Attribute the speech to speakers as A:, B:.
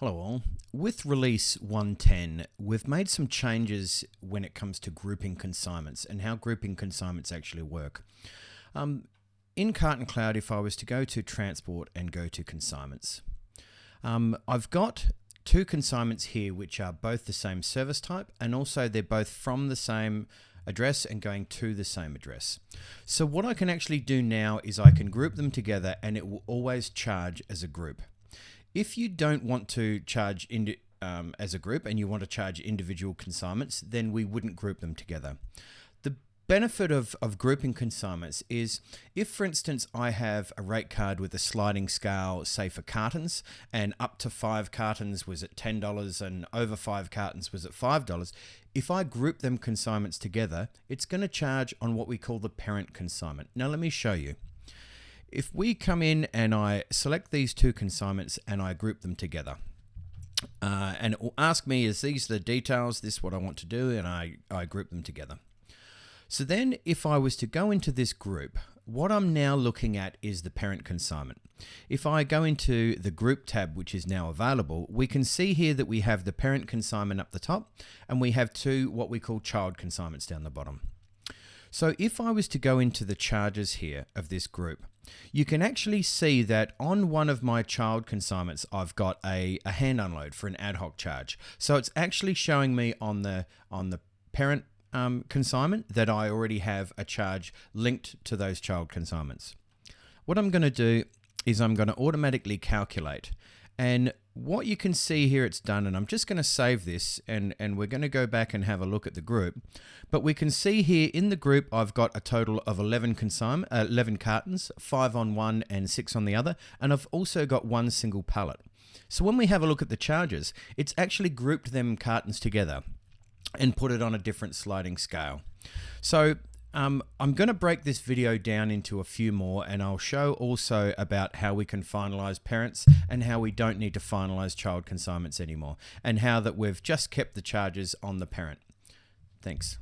A: Hello all. With release 110, we've made some changes when it comes to grouping consignments and how grouping consignments actually work. In CartonCloud, if I was to go to transport and go to consignments, I've got two consignments here which are both the same service type, and also they're both from the same address and going to the same address. So what I can actually do now is I can group them together and it will always charge as a group. If you don't want to charge as a group and you want to charge individual consignments, then we wouldn't group them together. The benefit of grouping consignments is if, for instance, I have a rate card with a sliding scale, say for cartons, and up to 5 cartons was at $10 and over 5 cartons was at $5, if I group them consignments together, it's going to charge on what we call the parent consignment. Now let me show you. If we come in and I select these two consignments and I group them together, and it will ask me, is these the details, this is what I want to do, and I group them together. So then if I was to go into this group, what I'm now looking at is the parent consignment. If I go into the group tab, which is now available, we can see here that we have the parent consignment up the top, and we have two what we call child consignments down the bottom. So if I was to go into the charges here of this group, you can actually see that on one of my child consignments, I've got a hand unload for an ad hoc charge. So it's actually showing me on the parent consignment that I already have a charge linked to those child consignments. What I'm going to do is I'm going to automatically calculate, and what you can see here it's done, and I'm just going to save this and we're going to go back and have a look at the group. But we can see here in the group I've got a total of 11 cartons, 5 on one and 6 on the other, and I've also got one single pallet. So when we have a look at the charges, it's actually grouped them cartons together and put it on a different sliding scale. So I'm going to break this video down into a few more, and I'll show also about how we can finalize parents and how we don't need to finalize child consignments anymore, and how that we've just kept the charges on the parent. Thanks.